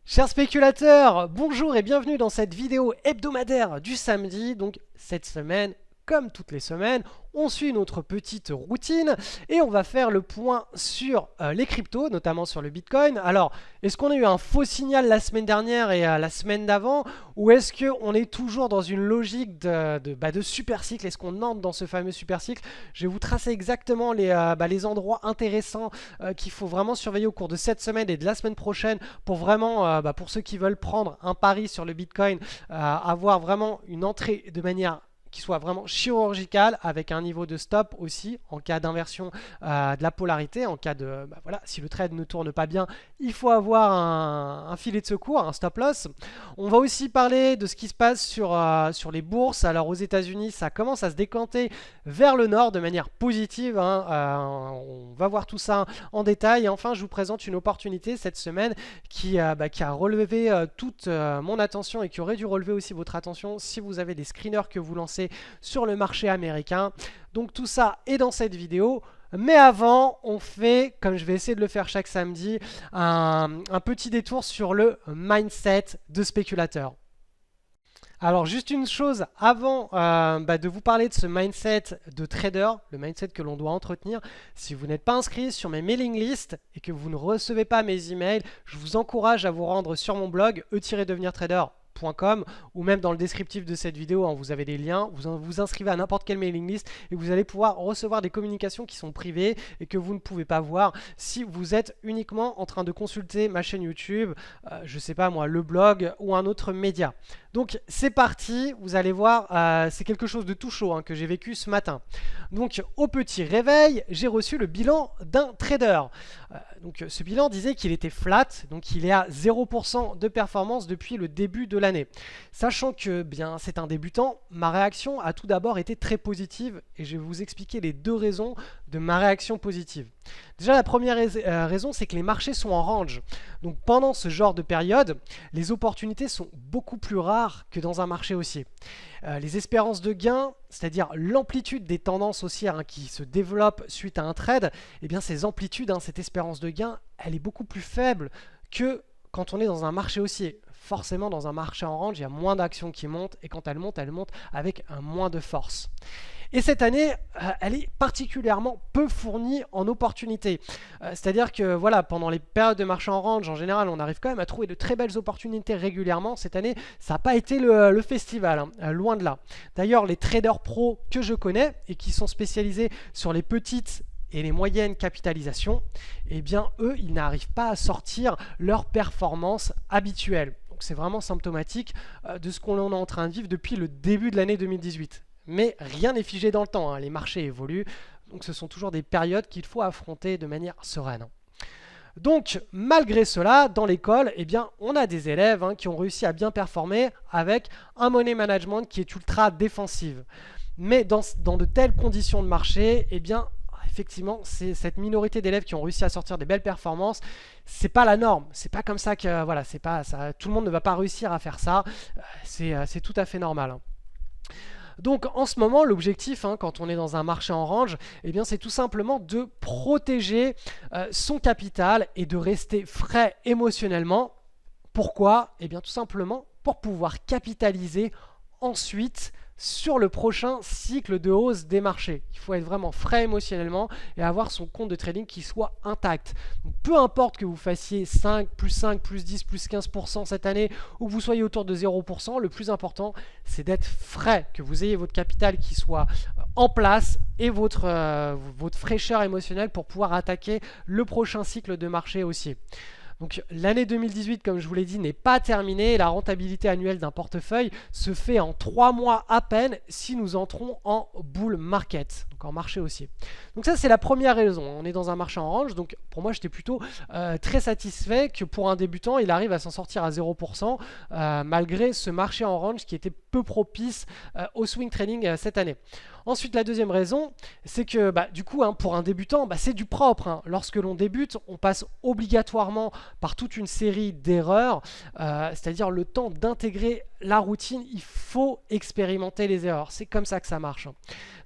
Chers spéculateurs, bonjour et bienvenue dans cette vidéo hebdomadaire du samedi. Donc cette semaine, comme toutes les semaines, on suit notre petite routine et on va faire le point sur les cryptos, notamment sur le Bitcoin. Alors, est-ce qu'on a eu un faux signal la semaine dernière et la semaine d'avant, ou est-ce qu'on est toujours dans une logique de super cycle? Est-ce qu'on entre dans ce fameux super cycle? Je vais vous tracer exactement les endroits intéressants qu'il faut vraiment surveiller au cours de cette semaine et de la semaine prochaine pour vraiment, pour ceux qui veulent prendre un pari sur le Bitcoin, avoir vraiment une entrée de manière qui soit vraiment chirurgicale avec un niveau de stop aussi en cas d'inversion de la polarité, en cas de voilà, si le trade ne tourne pas bien, il faut avoir un filet de secours, un stop loss. On va aussi parler de ce qui se passe sur les bourses. Alors aux États-Unis, ça commence à se décanter vers le nord de manière positive, hein. On va voir tout ça en détail et enfin je vous présente une opportunité cette semaine qui a relevé toute mon attention et qui aurait dû relever aussi votre attention si vous avez des screeners que vous lancez sur le marché américain. Donc tout ça est dans cette vidéo. Mais avant, on fait, comme je vais essayer de le faire chaque samedi, un petit détour sur le mindset de spéculateur. Alors juste une chose avant de vous parler de ce mindset de trader, le mindset que l'on doit entretenir. Si vous n'êtes pas inscrit sur mes mailing lists et que vous ne recevez pas mes emails, je vous encourage à vous rendre sur mon blog e-devenirtrader.com ou même dans le descriptif de cette vidéo, hein, vous avez des liens, vous vous inscrivez à n'importe quelle mailing list et vous allez pouvoir recevoir des communications qui sont privées et que vous ne pouvez pas voir si vous êtes uniquement en train de consulter ma chaîne YouTube, je sais pas moi, le blog ou un autre média. Donc c'est parti, vous allez voir, c'est quelque chose de tout chaud hein, que j'ai vécu ce matin. Donc au petit réveil, j'ai reçu le bilan d'un trader. Donc ce bilan disait qu'il était flat, donc il est à 0% de performance depuis le début de l'année. Sachant que bien c'est un débutant, ma réaction a tout d'abord été très positive et je vais vous expliquer les deux raisons de ma réaction positive. Déjà la première raison, c'est que les marchés sont en range. Donc pendant ce genre de période, les opportunités sont beaucoup plus rares que dans un marché haussier. Les espérances de gain, c'est-à-dire l'amplitude des tendances haussières hein, qui se développent suite à un trade, eh bien ces amplitudes, hein, cette espérance de gain, elle est beaucoup plus faible que quand on est dans un marché haussier. Forcément, dans un marché en range, il y a moins d'actions qui montent et quand elles montent avec un moins de force. Et cette année, elle est particulièrement peu fournie en opportunités. C'est-à-dire que voilà, pendant les périodes de marché en range, en général, on arrive quand même à trouver de très belles opportunités régulièrement. Cette année, ça n'a pas été le festival, hein, loin de là. D'ailleurs, les traders pros que je connais et qui sont spécialisés sur les petites et les moyennes capitalisations, eh bien eux, ils n'arrivent pas à sortir leur performance habituelle. Donc c'est vraiment symptomatique de ce qu'on est en train de vivre depuis le début de l'année 2018. Mais rien n'est figé dans le temps, hein. Les marchés évoluent, donc ce sont toujours des périodes qu'il faut affronter de manière sereine. Donc malgré cela, dans l'école, eh bien, on a des élèves hein, qui ont réussi à bien performer avec un money management qui est ultra défensive. Mais dans de telles conditions de marché, eh bien, effectivement, c'est cette minorité d'élèves qui ont réussi à sortir des belles performances. C'est pas la norme. C'est pas comme ça que voilà, c'est pas ça. Tout le monde ne va pas réussir à faire ça. C'est tout à fait normal, hein. Donc en ce moment, l'objectif, hein, quand on est dans un marché en range, eh bien, c'est tout simplement de protéger son capital et de rester frais émotionnellement. Pourquoi? Eh bien tout simplement pour pouvoir capitaliser ensuite sur le prochain cycle de hausse des marchés. Il faut être vraiment frais émotionnellement et avoir son compte de trading qui soit intact. Donc, peu importe que vous fassiez 5, plus 10, plus 15% cette année ou que vous soyez autour de 0%, le plus important c'est d'être frais, que vous ayez votre capital qui soit en place et votre fraîcheur émotionnelle pour pouvoir attaquer le prochain cycle de marché haussier. Donc l'année 2018, comme je vous l'ai dit, n'est pas terminée. La rentabilité annuelle d'un portefeuille se fait en 3 mois à peine si nous entrons en bull market, donc en marché haussier. Donc ça, c'est la première raison. On est dans un marché en range, donc pour moi, j'étais plutôt très satisfait que pour un débutant, il arrive à s'en sortir à 0% malgré ce marché en range qui était peu propice au swing trading cette année. Ensuite, la deuxième raison, c'est que du coup, hein, pour un débutant, c'est du propre, hein. Lorsque l'on débute, on passe obligatoirement par toute une série d'erreurs, c'est-à-dire le temps d'intégrer la routine. Il faut expérimenter les erreurs. C'est comme ça que ça marche, hein.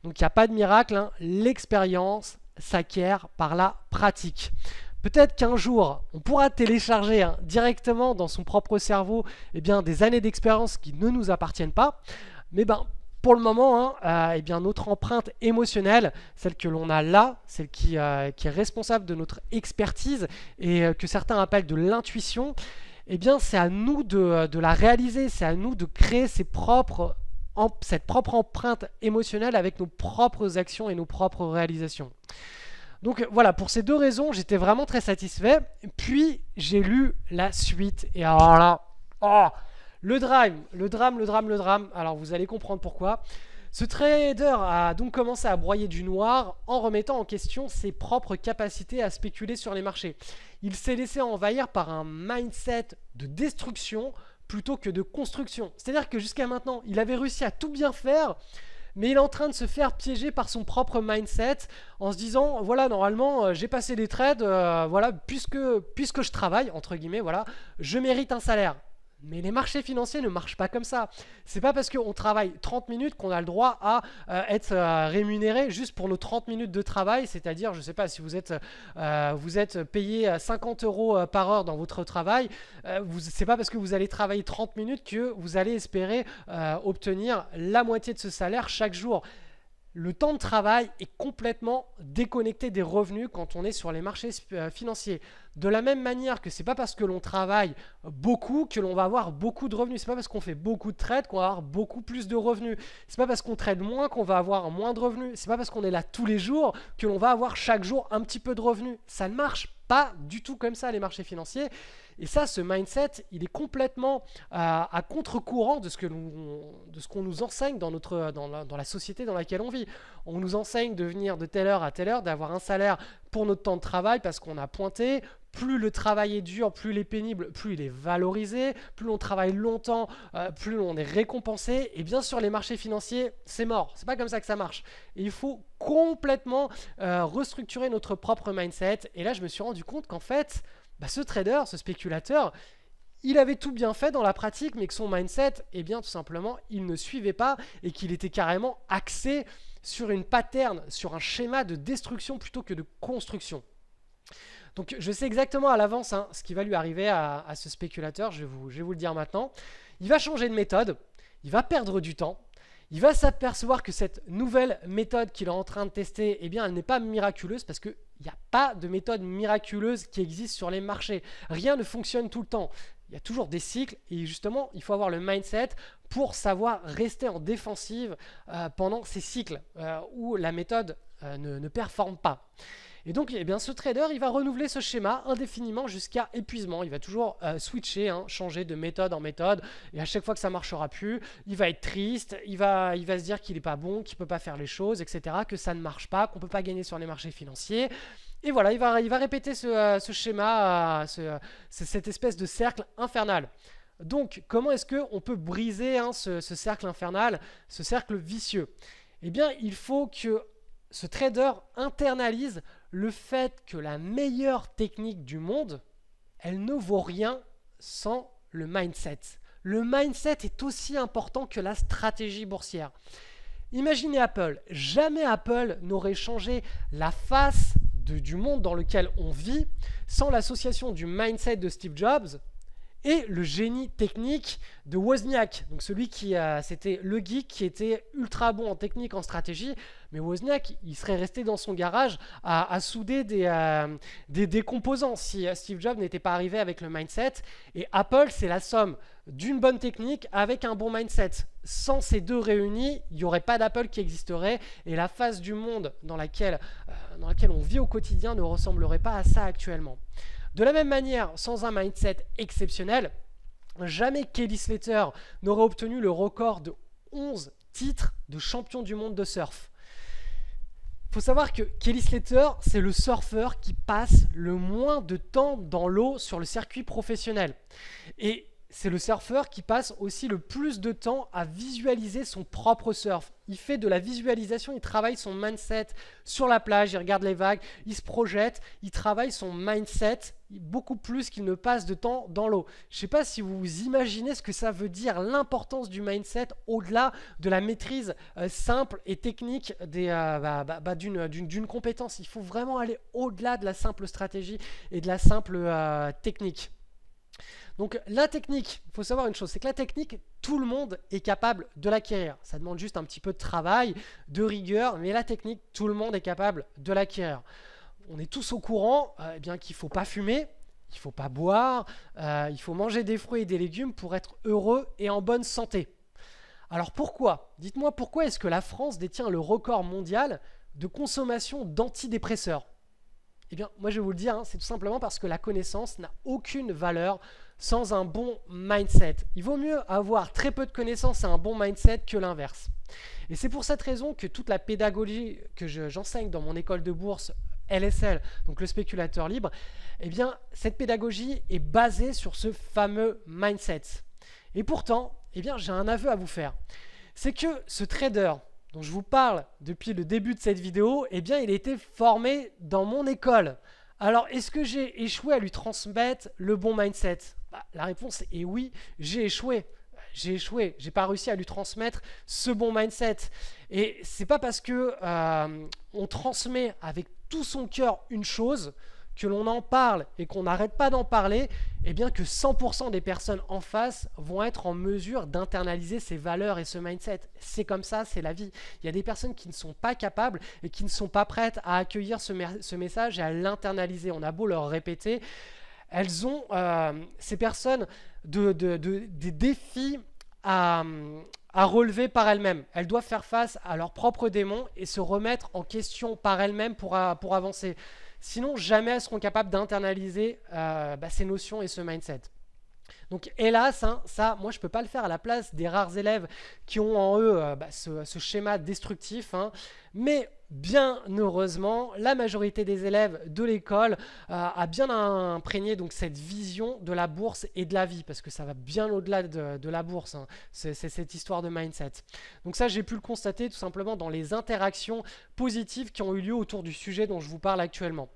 Donc, il n'y a pas de miracle, hein. L'expérience s'acquiert par la pratique. Peut-être qu'un jour, on pourra télécharger directement dans son propre cerveau des années d'expérience qui ne nous appartiennent pas. Mais pour le moment, notre empreinte émotionnelle, celle que l'on a là, celle qui est responsable de notre expertise et que certains appellent de l'intuition, c'est à nous de la réaliser, c'est à nous de créer cette propre empreinte émotionnelle avec nos propres actions et nos propres réalisations. Donc voilà, pour ces deux raisons, j'étais vraiment très satisfait. Puis j'ai lu la suite et alors là, le drame. Alors vous allez comprendre pourquoi. Ce trader a donc commencé à broyer du noir en remettant en question ses propres capacités à spéculer sur les marchés. Il s'est laissé envahir par un mindset de destruction plutôt que de construction. C'est-à-dire que jusqu'à maintenant, il avait réussi à tout bien faire, mais il est en train de se faire piéger par son propre mindset en se disant, voilà, normalement, j'ai passé des trades, voilà, puisque je travaille, entre guillemets, voilà, je mérite un salaire. Mais les marchés financiers ne marchent pas comme ça. C'est pas parce qu'on travaille 30 minutes qu'on a le droit à être rémunéré juste pour nos 30 minutes de travail. C'est-à-dire, je ne sais pas, si vous êtes payé 50 € par heure dans votre travail, c'est pas parce que vous allez travailler 30 minutes que vous allez espérer obtenir la moitié de ce salaire chaque jour. Le temps de travail est complètement déconnecté des revenus quand on est sur les marchés financiers. De la même manière que c'est pas parce que l'on travaille beaucoup que l'on va avoir beaucoup de revenus. C'est pas parce qu'on fait beaucoup de trades qu'on va avoir beaucoup plus de revenus. C'est pas parce qu'on trade moins qu'on va avoir moins de revenus. C'est pas parce qu'on est là tous les jours que l'on va avoir chaque jour un petit peu de revenus. Ça ne marche pas du tout comme ça, les marchés financiers. Et ça, ce mindset, il est complètement à contre-courant de ce qu'on nous enseigne dans la société dans laquelle on vit. On nous enseigne de venir de telle heure à telle heure, d'avoir un salaire pour notre temps de travail parce qu'on a pointé. Plus le travail est dur, plus il est pénible, plus il est valorisé. Plus on travaille longtemps, plus on est récompensé. Et bien sûr, les marchés financiers, c'est mort. C'est pas comme ça que ça marche. Et il faut complètement restructurer notre propre mindset. Et là, je me suis rendu compte qu'en fait, ce trader, ce spéculateur, il avait tout bien fait dans la pratique, mais que son mindset, tout simplement, il ne suivait pas et qu'il était carrément axé sur une pattern, sur un schéma de destruction plutôt que de construction. Donc je sais exactement à l'avance ce qui va lui arriver à ce spéculateur, je vais vous le dire maintenant. Il va changer de méthode, il va perdre du temps, il va s'apercevoir que cette nouvelle méthode qu'il est en train de tester, elle n'est pas miraculeuse parce qu'il n'y a pas de méthode miraculeuse qui existe sur les marchés. Rien ne fonctionne tout le temps. Il y a toujours des cycles et justement, il faut avoir le mindset pour savoir rester en défensive pendant ces cycles où la méthode ne performe pas. Et donc, ce trader, il va renouveler ce schéma indéfiniment jusqu'à épuisement. Il va toujours switcher, changer de méthode en méthode. Et à chaque fois que ça ne marchera plus, il va être triste, il va se dire qu'il n'est pas bon, qu'il ne peut pas faire les choses, etc., que ça ne marche pas, qu'on ne peut pas gagner sur les marchés financiers. Et voilà, il va répéter ce schéma, cette espèce de cercle infernal. Donc, comment est-ce qu'on peut briser ce cercle infernal, ce cercle vicieux ? Il faut que ce trader internalise le fait que la meilleure technique du monde, elle ne vaut rien sans le mindset. Le mindset est aussi important que la stratégie boursière. Imaginez Apple. Jamais Apple n'aurait changé la face du monde dans lequel on vit sans l'association du mindset de Steve Jobs et le génie technique de Wozniak. Donc celui c'était le geek qui était ultra bon en technique, en stratégie, mais Wozniak, il serait resté dans son garage à souder des composants si Steve Jobs n'était pas arrivé avec le mindset. Et Apple, c'est la somme d'une bonne technique avec un bon mindset. Sans ces deux réunis, il n'y aurait pas d'Apple qui existerait et la face du monde dans laquelle on vit au quotidien ne ressemblerait pas à ça actuellement. De la même manière, sans un mindset exceptionnel, jamais Kelly Slater n'aurait obtenu le record de 11 titres de champion du monde de surf. Il faut savoir que Kelly Slater, c'est le surfeur qui passe le moins de temps dans l'eau sur le circuit professionnel. Et c'est le surfeur qui passe aussi le plus de temps à visualiser son propre surf. Il fait de la visualisation, il travaille son mindset sur la plage, il regarde les vagues, il se projette, il travaille son mindset beaucoup plus qu'il ne passe de temps dans l'eau. Je ne sais pas si vous imaginez ce que ça veut dire, l'importance du mindset au-delà de la maîtrise simple et technique d'une compétence. Il faut vraiment aller au-delà de la simple stratégie et de la simple technique. Donc la technique, il faut savoir une chose, c'est que la technique, tout le monde est capable de l'acquérir. Ça demande juste un petit peu de travail, de rigueur, mais la technique, tout le monde est capable de l'acquérir. On est tous au courant bien qu'il ne faut pas fumer, il ne faut pas boire, il faut manger des fruits et des légumes pour être heureux et en bonne santé. Alors pourquoi? Dites-moi pourquoi est-ce que la France détient le record mondial de consommation d'antidépresseurs? Eh bien, moi je vais vous le dire, hein, c'est tout simplement parce que la connaissance n'a aucune valeur sans un bon mindset. Il vaut mieux avoir très peu de connaissances et un bon mindset que l'inverse. Et c'est pour cette raison que toute la pédagogie que j'enseigne dans mon école de bourse LSL, donc le spéculateur libre, eh bien, cette pédagogie est basée sur ce fameux mindset. Et pourtant, eh bien, j'ai un aveu à vous faire. C'est que ce trader dont je vous parle depuis le début de cette vidéo, eh bien, il a été formé dans mon école. Alors, est-ce que j'ai échoué à lui transmettre le bon mindset? La réponse est oui, j'ai échoué. J'ai échoué, j'ai pas réussi à lui transmettre ce bon mindset. Et c'est pas parce que on transmet avec tout son cœur une chose, que l'on en parle et qu'on n'arrête pas d'en parler, eh bien que 100% des personnes en face vont être en mesure d'internaliser ces valeurs et ce mindset. C'est comme ça, c'est la vie. Il y a des personnes qui ne sont pas capables et qui ne sont pas prêtes à accueillir ce message et à l'internaliser. On a beau leur répéter, elles ont, ces personnes, des défis à relever par elles-mêmes. Elles doivent faire face à leurs propres démons et se remettre en question par elles-mêmes pour avancer. Sinon, jamais elles seront capables d'internaliser ces notions et ce mindset. Donc hélas, hein, ça, moi je ne peux pas le faire à la place des rares élèves qui ont en eux ce schéma destructif. Hein. Mais bien heureusement, la majorité des élèves de l'école a bien imprégné donc, cette vision de la bourse et de la vie, parce que ça va bien au-delà de la bourse, hein. C'est cette histoire de mindset. Donc ça, j'ai pu le constater tout simplement dans les interactions positives qui ont eu lieu autour du sujet dont je vous parle actuellement.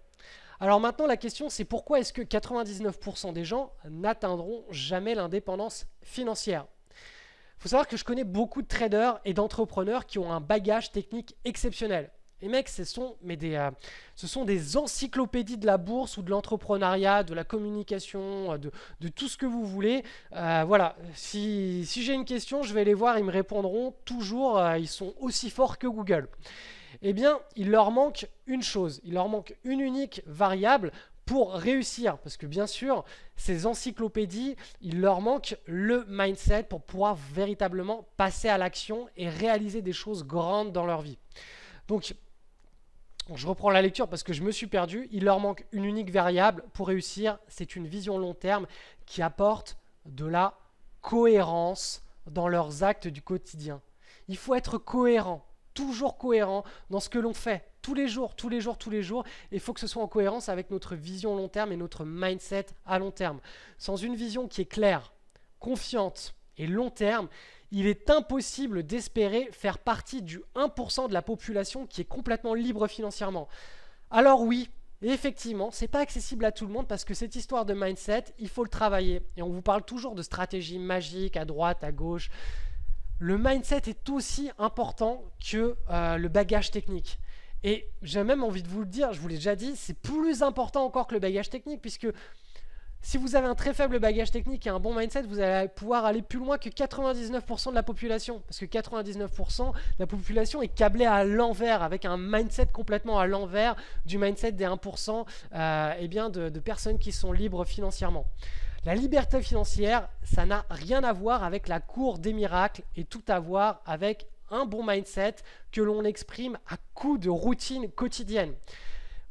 Alors maintenant, la question, c'est pourquoi est-ce que 99% des gens n'atteindront jamais l'indépendance financière? Il faut savoir que je connais beaucoup de traders et d'entrepreneurs qui ont un bagage technique exceptionnel. Les mecs, ce sont des encyclopédies de la bourse ou de l'entrepreneuriat, de la communication, de tout ce que vous voulez. Voilà, si j'ai une question, je vais les voir, ils me répondront toujours, ils sont aussi forts que Google. Eh bien, il leur manque une chose, il leur manque une unique variable pour réussir. Parce que bien sûr, ces encyclopédies, il leur manque le mindset pour pouvoir véritablement passer à l'action et réaliser des choses grandes dans leur vie. Donc, je reprends la lecture parce que je me suis perdu. Il leur manque une unique variable pour réussir. C'est une vision long terme qui apporte de la cohérence dans leurs actes du quotidien. Il faut être cohérent. Toujours cohérent dans ce que l'on fait, tous les jours. Il faut que ce soit en cohérence avec notre vision long terme et notre mindset à long terme. Sans une vision qui est claire, confiante et long terme, il est impossible d'espérer faire partie du 1% de la population qui est complètement libre financièrement. Alors oui, effectivement, ce n'est pas accessible à tout le monde parce que cette histoire de mindset, il faut le travailler. Et on vous parle toujours de stratégie magique à droite, à gauche. Le mindset est aussi important que le bagage technique. Et j'ai même envie de vous le dire, je vous l'ai déjà dit, c'est plus important encore que le bagage technique, puisque si vous avez un très faible bagage technique et un bon mindset, vous allez pouvoir aller plus loin que 99% de la population. Parce que 99% de la population est câblée à l'envers, avec un mindset complètement à l'envers du mindset des 1% de personnes qui sont libres financièrement. La liberté financière, ça n'a rien à voir avec la cour des miracles et tout à voir avec un bon mindset que l'on exprime à coup de routine quotidienne.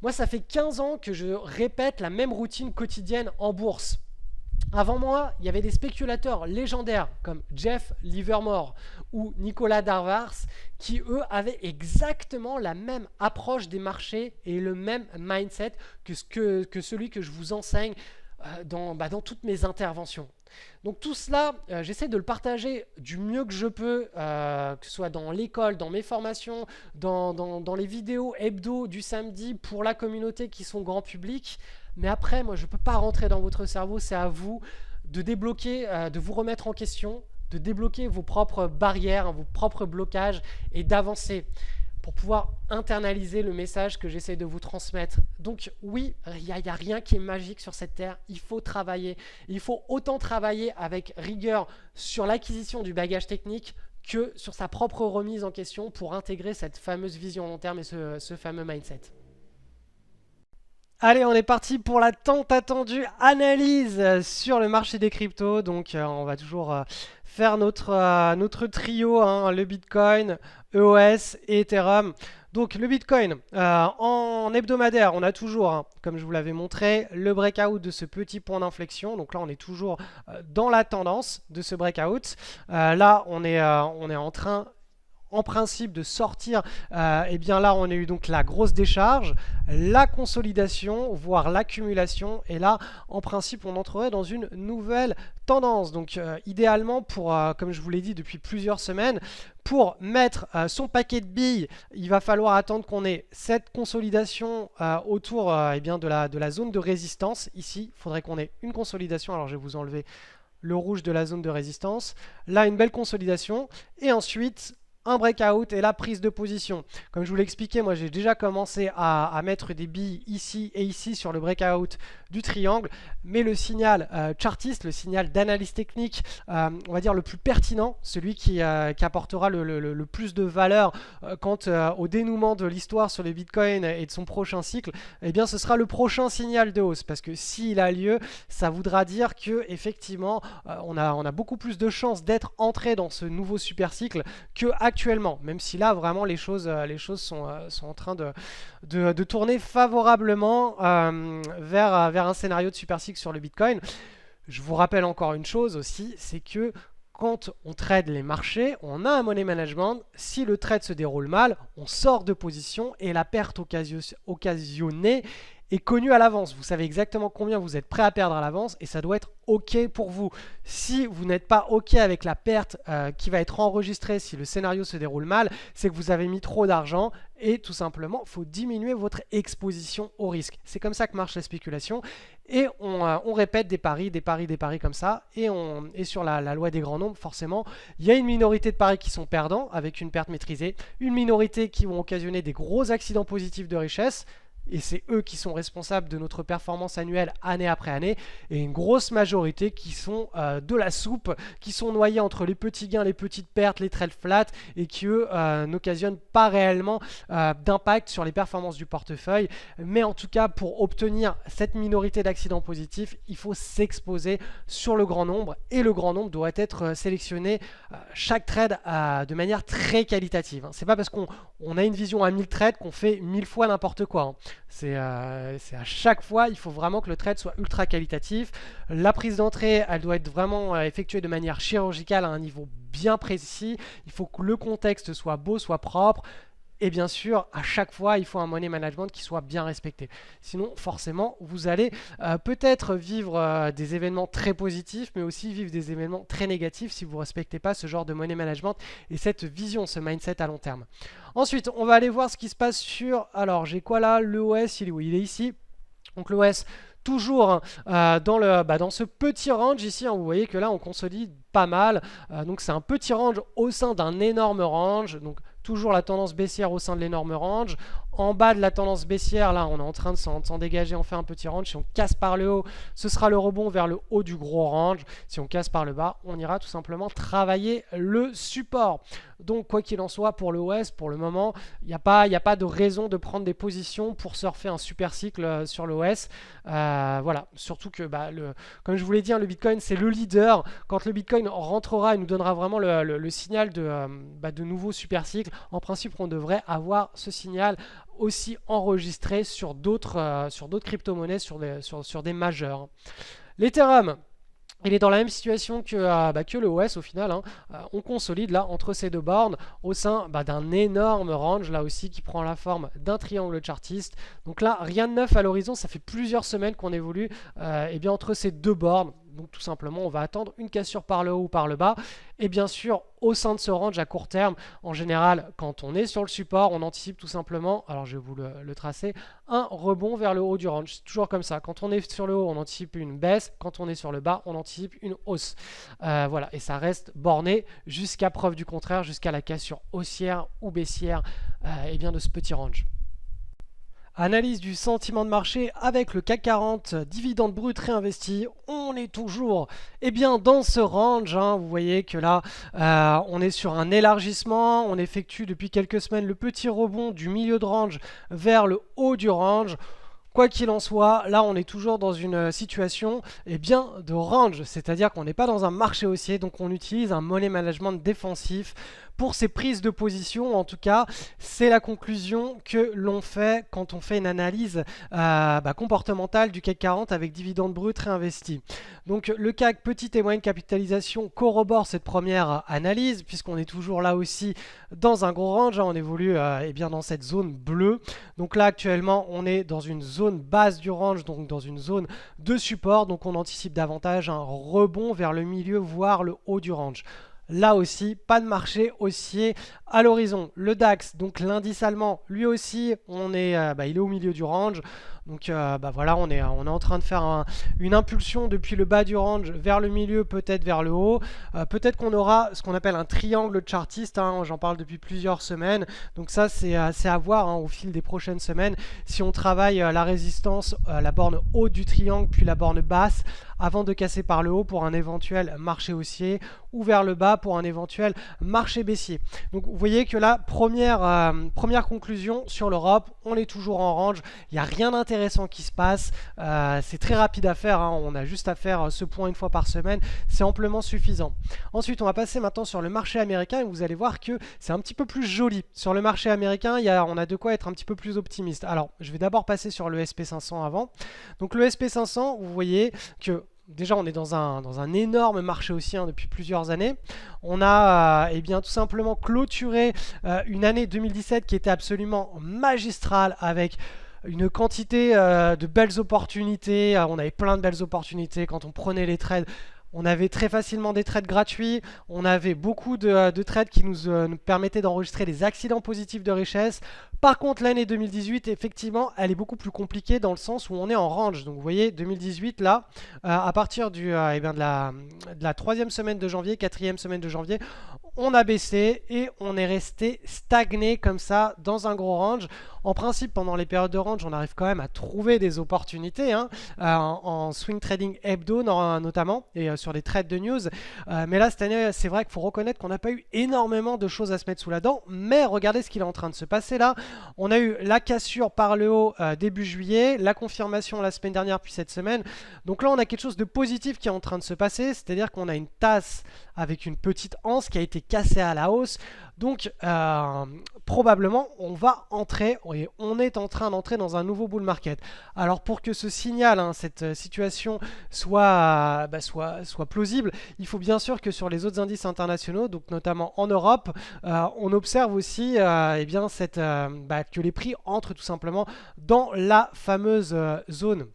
Moi, ça fait 15 ans que je répète la même routine quotidienne en bourse. Avant moi, il y avait des spéculateurs légendaires comme Jeff Livermore ou Nicolas Darvars qui, eux, avaient exactement la même approche des marchés et le même mindset que celui que je vous enseigne dans toutes mes interventions. Donc tout cela, j'essaie de le partager du mieux que je peux, que ce soit dans l'école, dans mes formations, dans les vidéos hebdo du samedi pour la communauté qui sont grand public. Mais après, moi, je ne peux pas rentrer dans votre cerveau, c'est à vous de débloquer, de vous remettre en question, de débloquer vos propres barrières, hein, vos propres blocages et d'avancer pour pouvoir internaliser le message que j'essaie de vous transmettre. Donc oui, il n'y a rien qui est magique sur cette terre, il faut travailler. Il faut autant travailler avec rigueur sur l'acquisition du bagage technique que sur sa propre remise en question pour intégrer cette fameuse vision long terme et ce fameux mindset. Allez, on est parti pour la tant attendue analyse sur le marché des cryptos. Donc on va toujours faire notre trio, hein, le Bitcoin, EOS et Ethereum. Donc le Bitcoin, en hebdomadaire, on a toujours, hein, comme je vous l'avais montré, le breakout de ce petit point d'inflexion. Donc là, on est toujours dans la tendance de ce breakout. Là, on est en train, en principe, de sortir. Et bien là, on a eu donc la grosse décharge, la consolidation, voire l'accumulation. Et là, en principe, on entrerait dans une nouvelle tendance. Donc idéalement, comme je vous l'ai dit depuis plusieurs semaines, pour mettre son paquet de billes, il va falloir attendre qu'on ait cette consolidation autour eh bien de la zone de résistance. Ici, il faudrait qu'on ait une consolidation. Alors, je vais vous enlever le rouge de la zone de résistance. Là, une belle consolidation. Et ensuite, un breakout et la prise de position. Comme je vous l'ai expliqué, moi j'ai déjà commencé à mettre des billes ici et ici sur le breakout du triangle, mais le signal chartiste, le signal d'analyse technique, on va dire le plus pertinent, celui qui apportera le plus de valeur quant au dénouement de l'histoire sur le Bitcoin et de son prochain cycle, eh bien ce sera le prochain signal de hausse, parce que s'il a lieu, ça voudra dire que effectivement on a beaucoup plus de chances d'être entré dans ce nouveau super cycle que actuellement, même si là vraiment les choses sont en train de tourner favorablement vers un scénario de super cycle sur le Bitcoin. Je vous rappelle encore une chose aussi, c'est que quand on trade les marchés, on a un money management. Si le trade se déroule mal, on sort de position et la perte occasionnée est connue à l'avance. Vous savez exactement combien vous êtes prêt à perdre à l'avance et ça doit être OK pour vous. Si vous n'êtes pas OK avec la perte qui va être enregistrée si le scénario se déroule mal, c'est que vous avez mis trop d'argent et tout simplement, il faut diminuer votre exposition au risque. C'est comme ça que marche la spéculation et on répète des paris comme ça et sur la loi des grands nombres, forcément, il y a une minorité de paris qui sont perdants avec une perte maîtrisée, une minorité qui vont occasionner des gros accidents positifs de richesse. Et c'est eux qui sont responsables de notre performance annuelle année après année, et une grosse majorité qui sont de la soupe, qui sont noyés entre les petits gains, les petites pertes, les trades flats, et qui eux n'occasionnent pas réellement d'impact sur les performances du portefeuille. Mais en tout cas, pour obtenir cette minorité d'accidents positifs, il faut s'exposer sur le grand nombre, et le grand nombre doit être sélectionné chaque trade de manière très qualitative. C'est pas parce qu'on a une vision à 1000 trades qu'on fait 1000 fois n'importe quoi. C'est à chaque fois, il faut vraiment que le trade soit ultra qualitatif. La prise d'entrée, elle doit être vraiment effectuée de manière chirurgicale à un niveau bien précis. Il faut que le contexte soit beau, soit propre. Et bien sûr, à chaque fois, il faut un money management qui soit bien respecté. Sinon, forcément, vous allez peut-être vivre des événements très positifs, mais aussi vivre des événements très négatifs si vous ne respectez pas ce genre de money management et cette vision, ce mindset à long terme. Ensuite, on va aller voir ce qui se passe sur... Alors, j'ai quoi là? L'EOS, il est ici. Donc l'EOS, toujours dans ce petit range ici, hein, vous voyez que là, on consolide pas mal. Donc c'est un petit range au sein d'un énorme range. Donc toujours la tendance baissière au sein de l'énorme range. En bas de la tendance baissière, là, on est en train de s'en dégager, on fait un petit range. Si on casse par le haut, ce sera le rebond vers le haut du gros range. Si on casse par le bas, on ira tout simplement travailler le support. Donc, quoi qu'il en soit, pour l'OS, pour le moment, il n'y a pas de raison de prendre des positions pour surfer un super cycle sur l'OS. Voilà, surtout que, comme je vous l'ai dit, hein, le Bitcoin, c'est le leader. Quand le Bitcoin rentrera, il nous donnera vraiment le signal de nouveaux super cycles. En principe, on devrait avoir ce signal aussi enregistré sur d'autres crypto-monnaies, sur des majeurs. L'Ethereum, Il est dans la même situation que le OS au final, hein. On consolide là entre ces deux bornes au sein d'un énorme range là aussi qui prend la forme d'un triangle chartiste. Donc là, rien de neuf à l'horizon, ça fait plusieurs semaines qu'on évolue entre ces deux bornes. Donc tout simplement, on va attendre une cassure par le haut ou par le bas. Et bien sûr, au sein de ce range à court terme, en général, quand on est sur le support, on anticipe tout simplement, alors je vais vous le tracer, un rebond vers le haut du range. C'est toujours comme ça. Quand on est sur le haut, on anticipe une baisse. Quand on est sur le bas, on anticipe une hausse. Voilà, et ça reste borné jusqu'à preuve du contraire, jusqu'à la cassure haussière ou baissière de ce petit range. Analyse du sentiment de marché avec le CAC 40, dividende brut réinvesti. On est toujours dans ce range, hein. Vous voyez que là, on est sur un élargissement. On effectue depuis quelques semaines le petit rebond du milieu de range vers le haut du range. Quoi qu'il en soit, là on est toujours dans une situation de range, c'est-à-dire qu'on n'est pas dans un marché haussier, donc on utilise un money management défensif pour ces prises de position. En tout cas, c'est la conclusion que l'on fait quand on fait une analyse comportementale du CAC 40 avec dividende brut réinvesti. Donc le CAC petite et moyenne capitalisation corrobore cette première analyse, puisqu'on est toujours là aussi dans un gros range, hein. On évolue dans cette zone bleue. Donc là actuellement on est dans une zone basse du range, donc dans une zone de support, donc on anticipe davantage un rebond vers le milieu voire le haut du range. Là aussi, pas de marché haussier à l'horizon. Le DAX, donc l'indice allemand, lui aussi, il est au milieu du range. Donc voilà, on est en train de faire une impulsion depuis le bas du range vers le milieu, peut-être vers le haut. Peut-être qu'on aura ce qu'on appelle un triangle chartiste, hein. J'en parle depuis plusieurs semaines. Donc ça, c'est à voir, hein, au fil des prochaines semaines. Si on travaille la résistance, la borne haute du triangle, puis la borne basse, avant de casser par le haut pour un éventuel marché haussier, ou vers le bas pour un éventuel marché baissier. Donc vous voyez que là, première conclusion sur l'Europe, on est toujours en range. Il n'y a rien d'intéressant qui se passe. C'est très rapide à faire, hein. On a juste à faire ce point une fois par semaine. C'est amplement suffisant. Ensuite, on va passer maintenant sur le marché américain et vous allez voir que c'est un petit peu plus joli. Sur le marché américain, on a de quoi être un petit peu plus optimiste. Alors, je vais d'abord passer sur le SP500 avant. Donc le SP500, vous voyez que déjà, on est dans un énorme marché haussier, hein, depuis plusieurs années. On a tout simplement clôturé une année 2017 qui était absolument magistrale avec une quantité de belles opportunités. On avait plein de belles opportunités quand on prenait les trades. On avait très facilement des trades gratuits, on avait beaucoup de trades qui nous permettaient d'enregistrer des accidents positifs de richesse. Par contre, l'année 2018, effectivement, elle est beaucoup plus compliquée dans le sens où on est en range. Donc vous voyez, 2018, là, à partir de la troisième semaine de janvier, quatrième semaine de janvier, on a baissé et on est resté stagné comme ça dans un gros range. En principe, pendant les périodes de range, on arrive quand même à trouver des opportunités, hein, en swing trading hebdo notamment, et sur des trades de news. Mais là, cette année, c'est vrai qu'il faut reconnaître qu'on n'a pas eu énormément de choses à se mettre sous la dent. Mais regardez ce qu'il est en train de se passer là. On a eu la cassure par le haut début juillet, la confirmation la semaine dernière puis cette semaine. Donc là, on a quelque chose de positif qui est en train de se passer. C'est-à-dire qu'on a une tasse avec une petite anse qui a été cassée à la hausse. Donc probablement on va entrer, et on est en train d'entrer dans un nouveau bull market. Alors pour que ce signal, hein, cette situation soit plausible, il faut bien sûr que sur les autres indices internationaux, donc notamment en Europe, on observe aussi que les prix entrent tout simplement dans la fameuse zone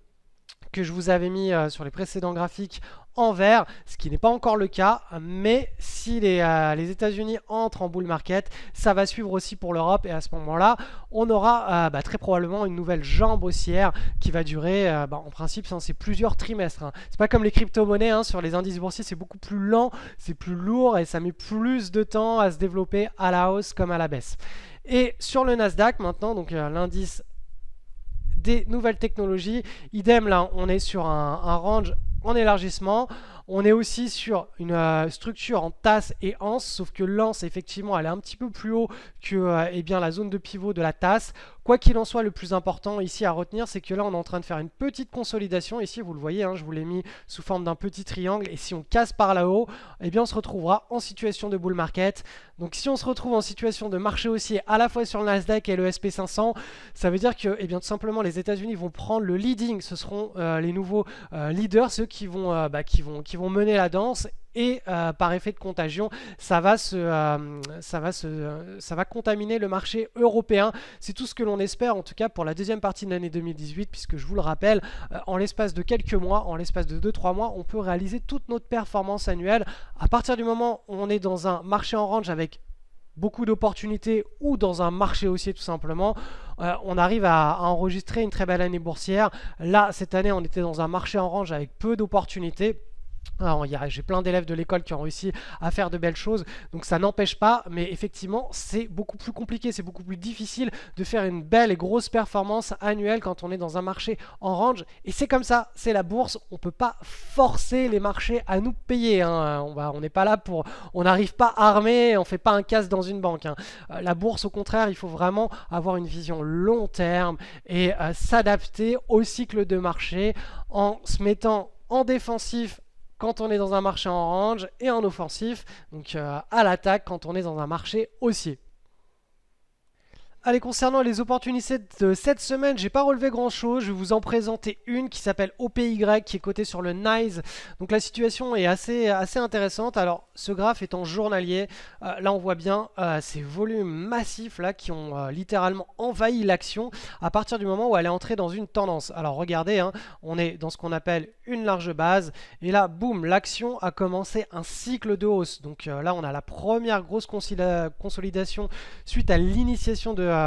que je vous avais mis sur les précédents graphiques en vert, ce qui n'est pas encore le cas, mais si les États-Unis entrent en bull market, ça va suivre aussi pour l'Europe, et à ce moment-là, on aura très probablement une nouvelle jambe haussière qui va durer, en principe, c'est plusieurs trimestres, hein. C'est pas comme les crypto-monnaies, hein, sur les indices boursiers, c'est beaucoup plus lent, c'est plus lourd et ça met plus de temps à se développer à la hausse comme à la baisse. Et sur le Nasdaq maintenant, donc l'indice des nouvelles technologies, idem là, on est sur un range en élargissement. On est aussi sur une structure en tasse et anse, sauf que l'anse, effectivement, elle est un petit peu plus haut que la zone de pivot de la tasse. Quoi qu'il en soit, le plus important ici à retenir, c'est que là, on est en train de faire une petite consolidation. Ici, vous le voyez, hein, je vous l'ai mis sous forme d'un petit triangle. Et si on casse par là-haut, on se retrouvera en situation de bull market. Donc, si on se retrouve en situation de marché haussier à la fois sur le Nasdaq et le SP500, ça veut dire que, tout simplement, les États-Unis vont prendre le leading. Ce seront les nouveaux leaders, ceux qui vont qui vont mener la danse. Et par effet de contagion, ça va contaminer le marché européen. C'est tout ce que l'on espère, en tout cas pour la deuxième partie de l'année 2018, puisque je vous le rappelle, en l'espace de quelques mois, en l'espace de 2-3 mois, on peut réaliser toute notre performance annuelle. À partir du moment où on est dans un marché en range avec beaucoup d'opportunités ou dans un marché haussier tout simplement, on arrive à enregistrer une très belle année boursière. Là, cette année, on était dans un marché en range avec peu d'opportunités. J'ai plein d'élèves de l'école qui ont réussi à faire de belles choses, donc ça n'empêche pas, mais effectivement c'est beaucoup plus compliqué, c'est beaucoup plus difficile de faire une belle et grosse performance annuelle quand on est dans un marché en range, et c'est comme ça, c'est la bourse, on ne peut pas forcer les marchés à nous payer, hein. On n'est pas là pour, on n'arrive pas armé, on ne fait pas un casse dans une banque, hein. La bourse au contraire, il faut vraiment avoir une vision long terme et s'adapter au cycle de marché en se mettant en défensif quand on est dans un marché en range et en offensif, donc à l'attaque quand on est dans un marché haussier. Allez, concernant les opportunités de cette semaine, j'ai pas relevé grand chose. Je vais vous en présenter une qui s'appelle OPY, qui est cotée sur le NYSE. Donc la situation est assez intéressante. Alors ce graphe est en journalier. Là on voit bien ces volumes massifs là qui ont littéralement envahi l'action à partir du moment où elle est entrée dans une tendance. Alors regardez, hein, on est dans ce qu'on appelle une large base. Et là, boum, l'action a commencé un cycle de hausse. Donc là on a la première grosse consolidation suite à l'initiation de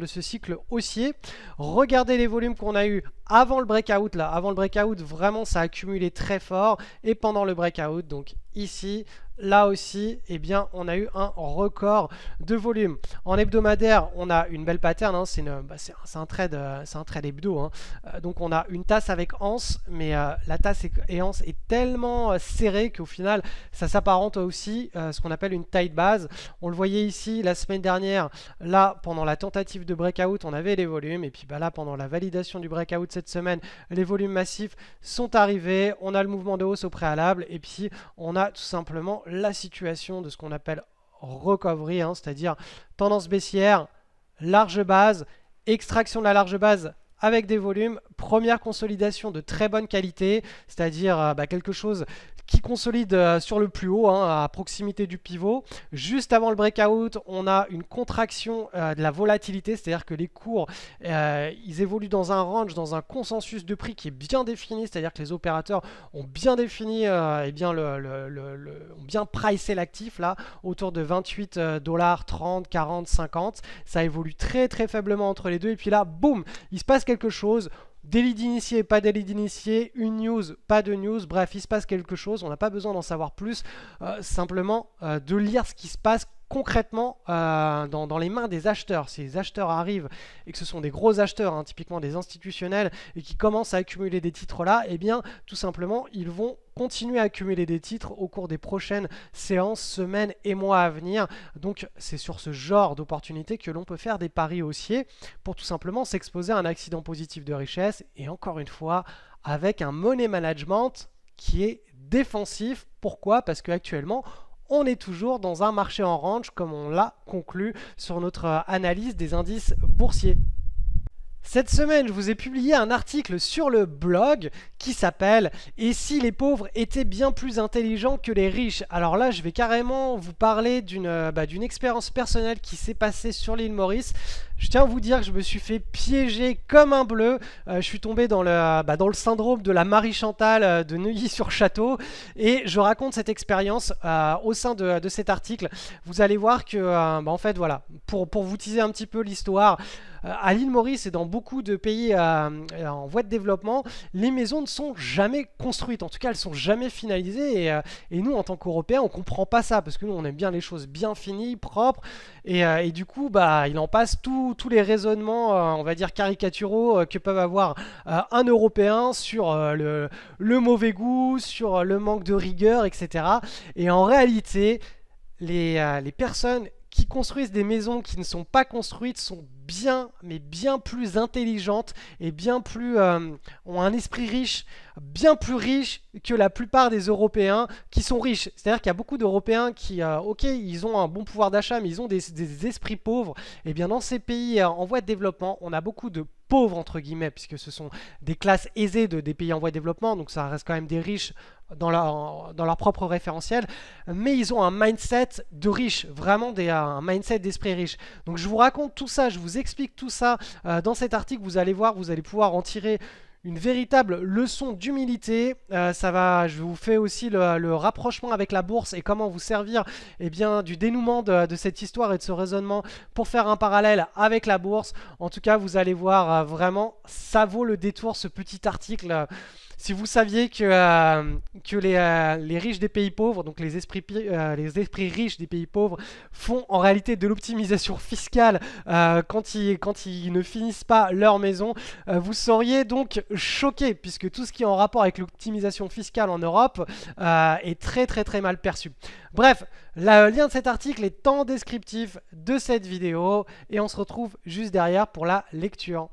ce cycle haussier. Regardez les volumes qu'on a eu avant le breakout là. Avant le breakout, vraiment ça a accumulé très fort, et pendant le breakout, donc ici, là aussi, eh bien, on a eu un record de volume. En hebdomadaire, on a une belle pattern, hein, c'est un trade hebdo, hein. Donc on a une tasse avec anse, mais la tasse et anse est tellement serrée qu'au final, ça s'apparente aussi ce qu'on appelle une tight base. On le voyait ici la semaine dernière, là, pendant la tentative de breakout, on avait les volumes, et puis là, pendant la validation du breakout cette semaine, les volumes massifs sont arrivés, on a le mouvement de hausse au préalable, et puis on a tout simplement la situation de ce qu'on appelle recovery, hein, c'est-à-dire tendance baissière, large base, extraction de la large base avec des volumes, première consolidation de très bonne qualité, c'est-à-dire quelque chose qui consolide sur le plus haut, hein, à proximité du pivot. Juste avant le breakout, on a une contraction de la volatilité, c'est-à-dire que les cours, ils évoluent dans un range, dans un consensus de prix qui est bien défini, c'est-à-dire que les opérateurs ont bien défini, ont bien pricé l'actif là, autour de 28 $, 30, 40, 50. Ça évolue très très faiblement entre les deux, et puis là, boum, il se passe quelque chose. Des leads initiés, pas des leads initiés, une news, pas de news, bref, il se passe quelque chose, on n'a pas besoin d'en savoir plus, simplement de lire ce qui se passe concrètement dans les mains des acheteurs. Si les acheteurs arrivent et que ce sont des gros acheteurs, hein, typiquement des institutionnels, et qui commencent à accumuler des titres là, eh bien tout simplement ils vont continuer à accumuler des titres au cours des prochaines séances, semaines et mois à venir. Donc c'est sur ce genre d'opportunité que l'on peut faire des paris haussiers pour tout simplement s'exposer à un accident positif de richesse, et encore une fois avec un money management qui est défensif. Pourquoi? Parce qu'actuellement on est toujours dans un marché en range, comme on l'a conclu sur notre analyse des indices boursiers. Cette semaine, je vous ai publié un article sur le blog qui s'appelle « Et si les pauvres étaient bien plus intelligents que les riches ?» Alors là, je vais carrément vous parler d'une expérience personnelle qui s'est passée sur l'île Maurice. Je tiens à vous dire que je me suis fait piéger comme un bleu. Je suis tombé dans le syndrome de la Marie Chantal de Neuilly-sur-Château, et je raconte cette expérience au sein de cet article. Vous allez voir que, en fait, voilà, pour vous teaser un petit peu l'histoire, à l'île Maurice et dans beaucoup de pays en voie de développement, les maisons ne sont jamais construites. En tout cas, elles ne sont jamais finalisées. Et nous, en tant qu'Européens, on ne comprend pas ça, parce que nous, on aime bien les choses bien finies, propres. Et du coup, il en passe tous les raisonnements, on va dire caricaturaux, que peuvent avoir un Européen sur le mauvais goût, sur le manque de rigueur, etc. Et en réalité, les personnes qui construisent des maisons qui ne sont pas construites sont bien plus intelligentes et ont un esprit riche, bien plus riche que la plupart des Européens qui sont riches. C'est-à-dire qu'il y a beaucoup d'Européens qui, ok, ils ont un bon pouvoir d'achat, mais ils ont des esprits pauvres. Et bien dans ces pays en voie de développement, on a beaucoup de pauvres entre guillemets, puisque ce sont des classes aisées des pays en voie de développement, donc ça reste quand même des riches dans leur propre référentiel, mais ils ont un mindset de riche, vraiment un mindset d'esprit riche. Donc je vous raconte tout ça, je vous explique tout ça dans cet article. Vous allez voir, vous allez pouvoir en tirer une véritable leçon d'humilité. Je vous fais aussi le rapprochement avec la bourse et comment vous servir du dénouement de cette histoire et de ce raisonnement pour faire un parallèle avec la bourse. En tout cas, vous allez voir vraiment, ça vaut le détour ce petit article. Si vous saviez que les riches des pays pauvres, donc les esprits riches des pays pauvres, font en réalité de l'optimisation fiscale quand ils ne finissent pas leur maison, vous seriez donc choqué, puisque tout ce qui est en rapport avec l'optimisation fiscale en Europe est très très très mal perçu. Bref, le lien de cet article est en descriptif de cette vidéo et on se retrouve juste derrière pour la lecture.